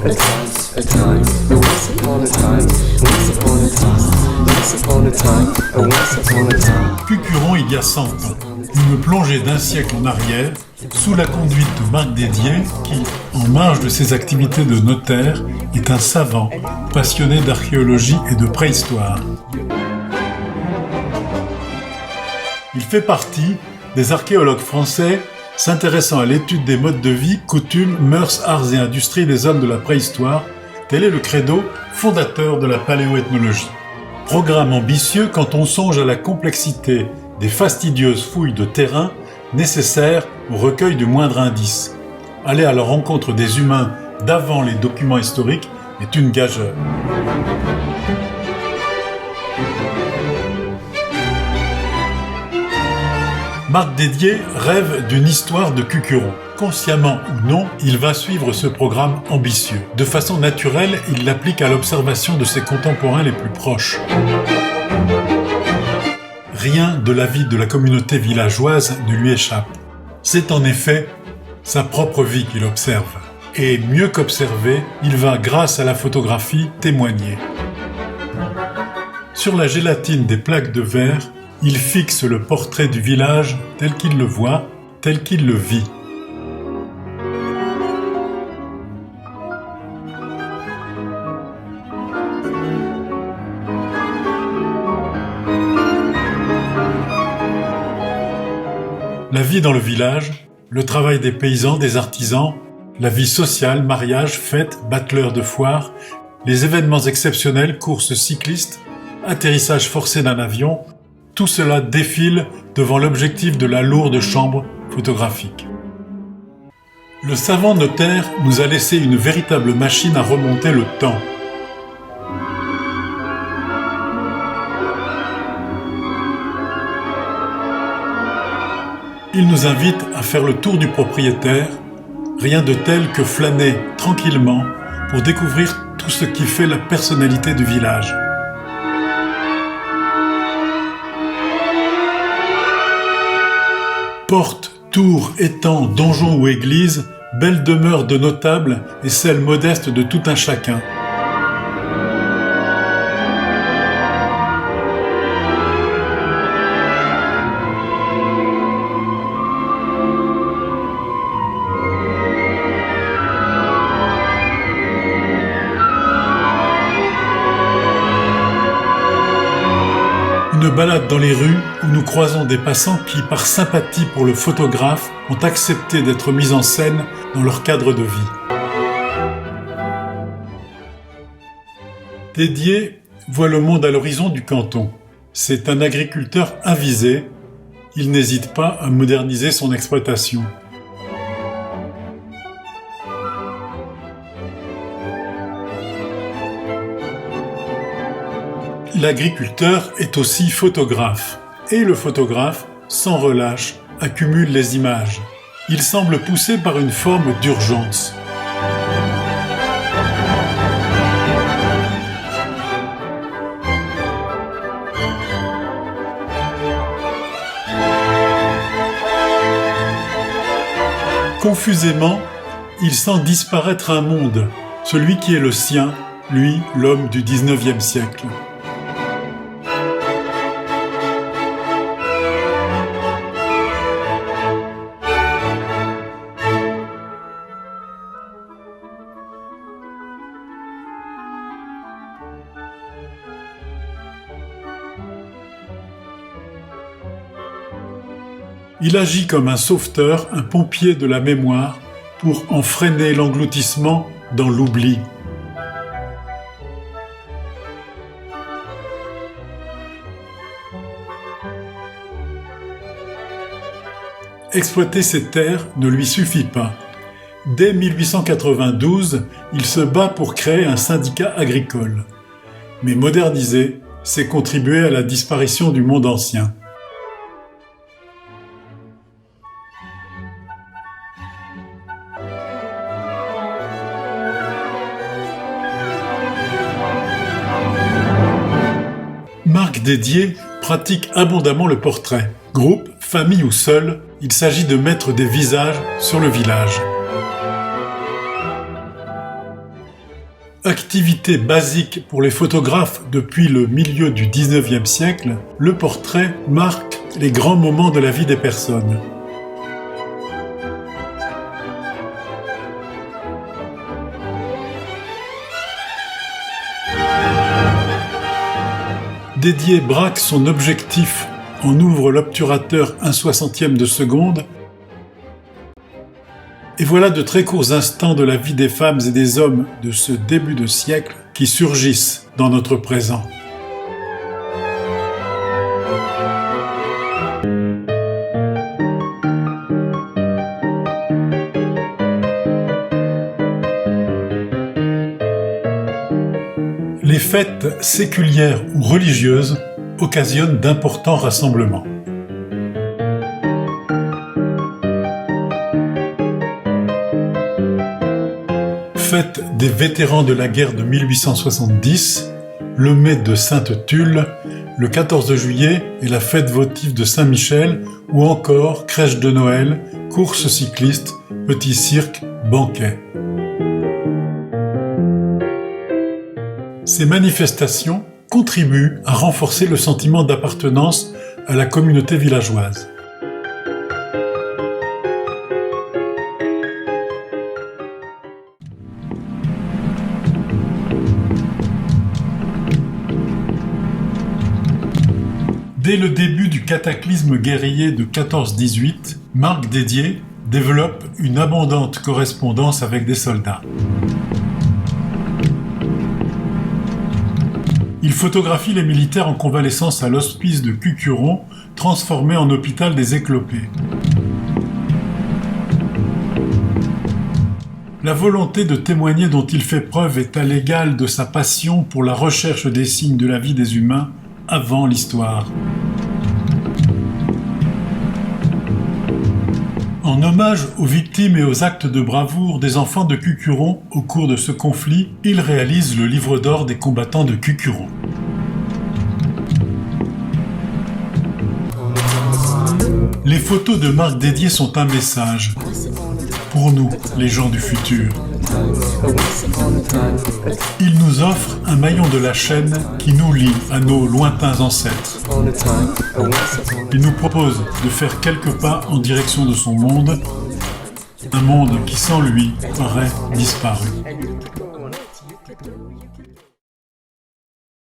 a time, once upon a time, once upon a time, once upon a time, once upon a time. Cucuron il y a 100 ans. Une plongée d'un siècle en arrière, sous la conduite de Marc Dédier, qui, en marge de ses activités de notaire, est un savant, passionné d'archéologie et de préhistoire. Il fait partie des archéologues français s'intéressant à l'étude des modes de vie, coutumes, mœurs, arts et industries des hommes de la préhistoire. Tel est le credo fondateur de la paléoethnologie. Programme ambitieux quand on songe à la complexité des fastidieuses fouilles de terrain nécessaires au recueil du moindre indice. Aller à la rencontre des humains d'avant les documents historiques est une gageure. Marc Dédier rêve d'une histoire de Cucuron. Consciemment ou non, il va suivre ce programme ambitieux. De façon naturelle, il l'applique à l'observation de ses contemporains les plus proches. Rien de la vie de la communauté villageoise ne lui échappe. C'est en effet sa propre vie qu'il observe. Et mieux qu'observer, il va, grâce à la photographie, témoigner. Sur la gélatine des plaques de verre, il fixe le portrait du village tel qu'il le voit, tel qu'il le vit. La vie dans le village, le travail des paysans, des artisans, la vie sociale, mariage, fêtes, battleurs de foire, les événements exceptionnels, courses cyclistes, atterrissage forcé d'un avion, tout cela défile devant l'objectif de la lourde chambre photographique. Le savant notaire nous a laissé une véritable machine à remonter le temps. Il nous invite à faire le tour du propriétaire, rien de tel que flâner tranquillement pour découvrir tout ce qui fait la personnalité du village. Portes, tours, étangs, donjons ou églises, belles demeures de notables et celles modestes de tout un chacun. Une balade dans les rues où nous croisons des passants qui, par sympathie pour le photographe, ont accepté d'être mis en scène dans leur cadre de vie. Dédier voit le monde à l'horizon du canton. C'est un agriculteur avisé. Il n'hésite pas à moderniser son exploitation. L'agriculteur est aussi photographe, et le photographe, sans relâche, accumule les images. Il semble poussé par une forme d'urgence. Confusément, il sent disparaître un monde, celui qui est le sien, lui, l'homme du XIXe siècle. Il agit comme un sauveteur, un pompier de la mémoire, pour en freiner l'engloutissement dans l'oubli. Exploiter ses terres ne lui suffit pas. Dès 1892, il se bat pour créer un syndicat agricole. Mais moderniser, c'est contribuer à la disparition du monde ancien. Marc Dédier pratique abondamment le portrait. Groupe, famille ou seul, il s'agit de mettre des visages sur le village. Activité basique pour les photographes depuis le milieu du XIXe siècle, le portrait marque les grands moments de la vie des personnes. Dédié braque son objectif en ouvre l'obturateur 1/60 de seconde. Et voilà de très courts instants de la vie des femmes et des hommes de ce début de siècle qui surgissent dans notre présent. Les fêtes séculières ou religieuses occasionnent d'importants rassemblements. Fête des vétérans de la guerre de 1870, le mai de Sainte-Tulle, le 14 juillet et la fête votive de Saint-Michel, ou encore crèche de Noël, courses cyclistes, petits cirques, banquets. Ces manifestations contribuent à renforcer le sentiment d'appartenance à la communauté villageoise. Dès le début du cataclysme guerrier de 14-18, Marc Dédier développe une abondante correspondance avec des soldats. Il photographie les militaires en convalescence à l'hospice de Cucuron, transformé en hôpital des éclopés. La volonté de témoigner dont il fait preuve est à l'égal de sa passion pour la recherche des signes de la vie des humains avant l'histoire. En hommage aux victimes et aux actes de bravoure des enfants de Cucuron au cours de ce conflit, il réalise le livre d'or des combattants de Cucuron. Les photos de Marc Dédier sont un message pour nous, les gens du futur. Il nous offre un maillon de la chaîne qui nous lie à nos lointains ancêtres. Il nous propose de faire quelques pas en direction de son monde, un monde qui sans lui aurait disparu.